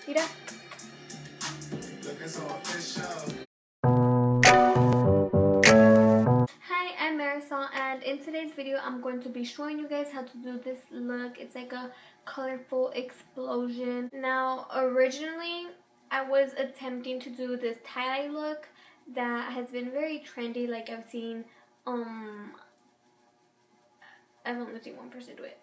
Mira. Hi, I'm Marisol, and in today's video I'm going to be showing you guys how to do this look. It's like a colorful explosion. Now, originally I was attempting to do this tie-dye look that has been very trendy. Like, I've only seen one person do it,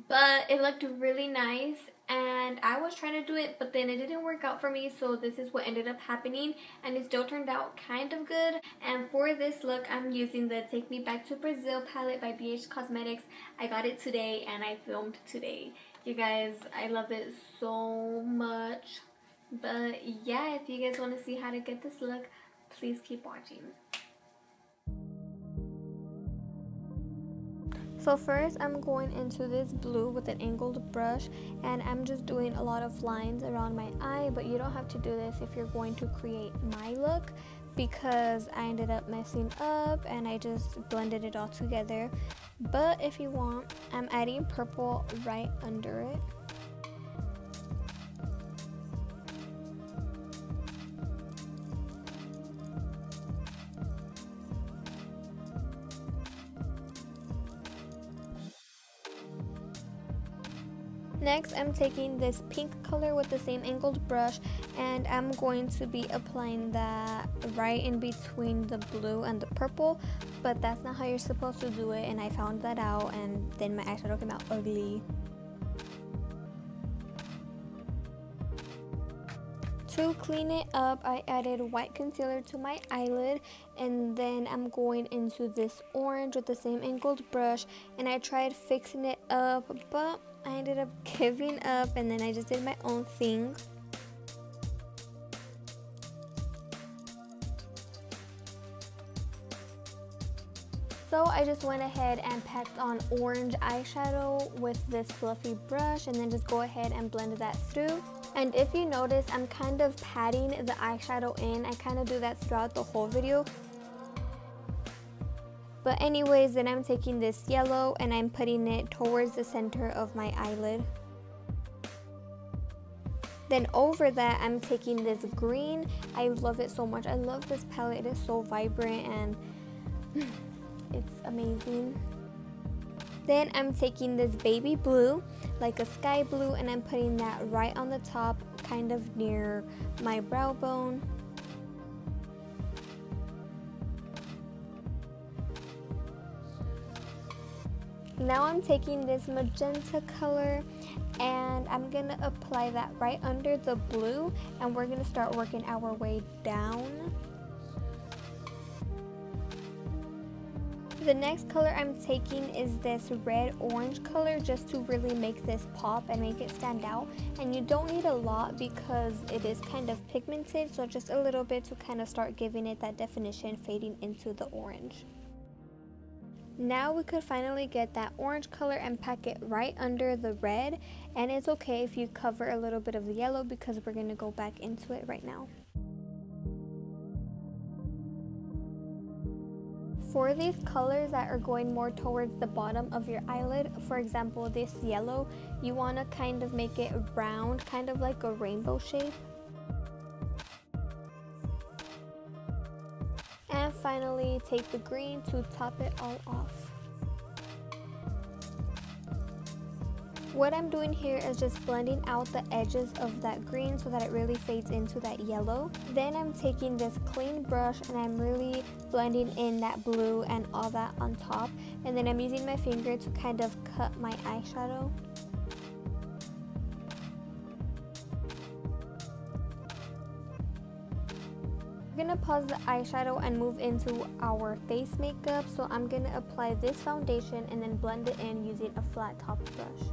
but it looked really nice and I was trying to do it, but then it didn't work out for me, so this is what ended up happening, and it still turned out kind of good. And for this look, I'm using the Take Me Back to Brazil palette by BH Cosmetics. I got it today and I filmed today. You guys, I love it so much. But yeah, if you guys want to see how to get this look, please keep watching. So first I'm going into this blue with an angled brush, and I'm just doing a lot of lines around my eye, but you don't have to do this if you're going to create my look, because I ended up messing up and I just blended it all together. But if you want, I'm adding purple right under it. Next, I'm taking this pink color with the same angled brush, and I'm going to be applying that right in between the blue and the purple, but that's not how you're supposed to do it, and I found that out, and then my eyeshadow came out ugly. To clean it up, I added white concealer to my eyelid, and then I'm going into this orange with the same angled brush, and I tried fixing it up, but I ended up giving up, and then I just did my own thing. So I just went ahead and packed on orange eyeshadow with this fluffy brush, and then just go ahead and blend that through. And if you notice, I'm kind of patting the eyeshadow in. I kind of do that throughout the whole video. But anyways, then I'm taking this yellow and I'm putting it towards the center of my eyelid. Then over that, I'm taking this green. I love it so much. I love this palette. It is so vibrant and it's amazing. Then I'm taking this baby blue, like a sky blue, and I'm putting that right on the top, kind of near my brow bone. Now I'm taking this magenta color and I'm gonna apply that right under the blue, and we're gonna start working our way down. The next color I'm taking is this red-orange color, just to really make this pop and make it stand out. And you don't need a lot because it is kind of pigmented, so just a little bit to kind of start giving it that definition, fading into the orange. Now we could finally get that orange color and pack it right under the red, and it's okay if you cover a little bit of the yellow because we're going to go back into it right now. For these colors that are going more towards the bottom of your eyelid, for example this yellow, you want to kind of make it round, kind of like a rainbow shape. And finally take the green to top it all off. What I'm doing here is just blending out the edges of that green so that it really fades into that yellow. Then I'm taking this clean brush and I'm really blending in that blue and all that on top. And then I'm using my finger to kind of cut my eyeshadow. We're gonna pause the eyeshadow and move into our face makeup. So I'm gonna apply this foundation and then blend it in using a flat top brush.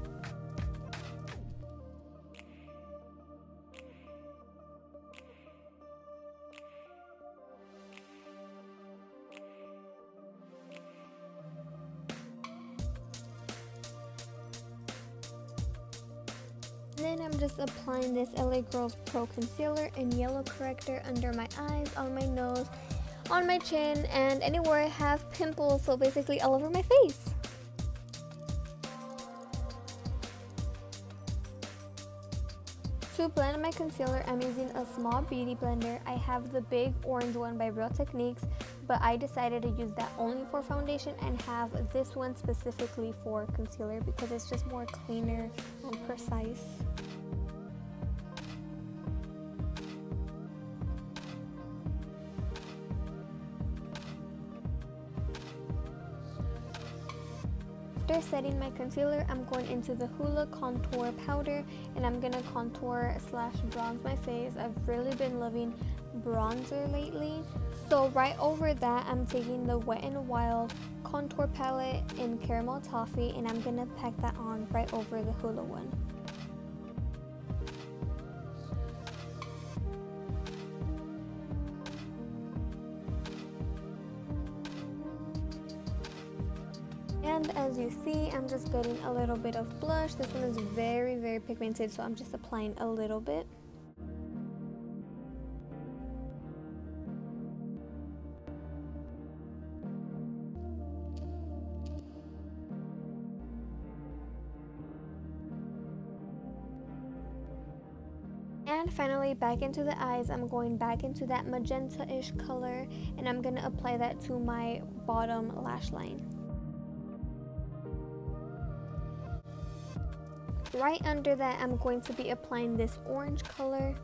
Then I'm just applying this LA Girls Pro Concealer and Yellow Corrector under my eyes, on my nose, on my chin, and anywhere I have pimples, so basically all over my face. To blend my concealer, I'm using a small beauty blender. I have the big orange one by Real Techniques, but I decided to use that only for foundation and have this one specifically for concealer because it's just more cleaner and precise. After setting my concealer, I'm going into the Hoola contour powder and I'm gonna contour slash bronze my face. I've really been loving bronzer lately. So right over that, I'm taking the Wet n Wild contour palette in Caramel Toffee and I'm gonna pack that on right over the Hoola one. And as you see, I'm just getting a little bit of blush. This one is very, very pigmented, so I'm just applying a little bit. And finally, back into the eyes, I'm going back into that magenta-ish color, and I'm going to apply that to my bottom lash line. Right under that, I'm going to be applying this orange color.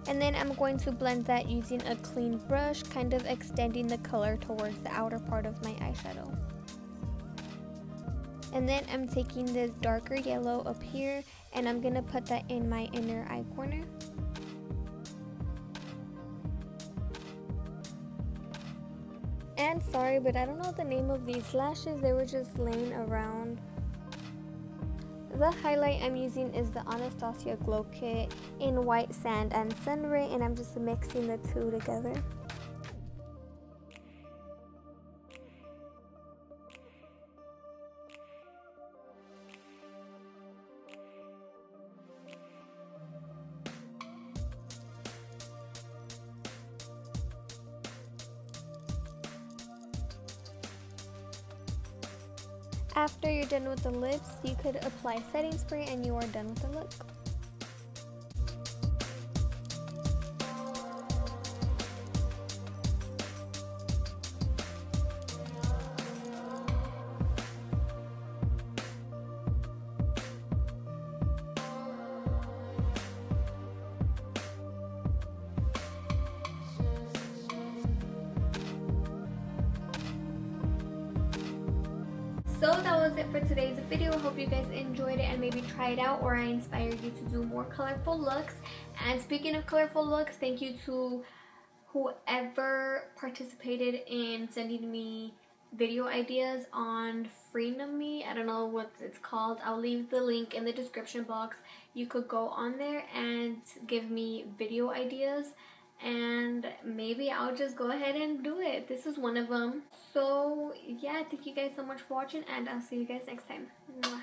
And then I'm going to blend that using a clean brush, kind of extending the color towards the outer part of my eyeshadow. And then I'm taking this darker yellow up here and I'm going to put that in my inner eye corner. And sorry, but I don't know the name of these lashes, they were just laying around. The highlight I'm using is the Anastasia Glow Kit in White Sand and Sunray, and I'm just mixing the two together. After you're done with the lips, you could apply setting spray and you are done with the look. So that was it for today's video. I hope you guys enjoyed it and maybe try it out, or I inspired you to do more colorful looks. And speaking of colorful looks, thank you to whoever participated in sending me video ideas on Freenome. I don't know what it's called. I'll leave the link in the description box. You could go on there and give me video ideas, and maybe I'll just go ahead and do it. This is one of them. So yeah, thank you guys so much for watching, and I'll see you guys next time. Mwah.